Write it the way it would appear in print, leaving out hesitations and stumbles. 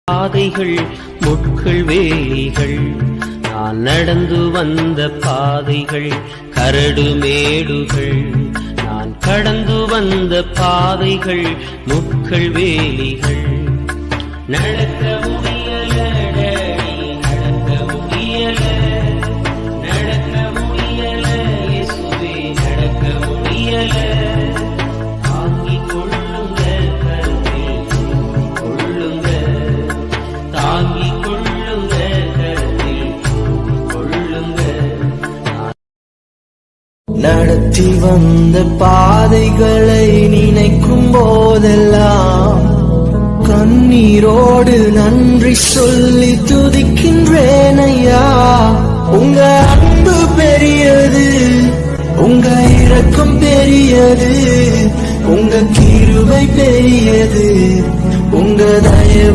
பாதைகள் முட்கள் வேலிகள் நான் நடந்து வந்த பாதைகள் கரடு மேடுகள் நான் கடந்து வந்த பாதைகள் முட்கள் வேலிகள் நடக்க முடியல நடக்க முடியல நடக்க முடியல இயேசுவே நடக்க முடியல தாங்கிக் கொள்ளுங்க கருத்தில் கொள்ளுங்க தாங்கிக் கொள்ளுங்க கருத்தில் கொள்ளுங்க நடத்தி வந்த பாதைகளை நினைக்கும் போதெல்லாம் கண்ணீரோடு நன்றி சொல்லி துதிக்கின்றேன் ஐயா. உங்க அன்பு பெரியது, உங்க இரக்கம் பெரியது, உங்க கிருபை பெரியது, உங்க தயவு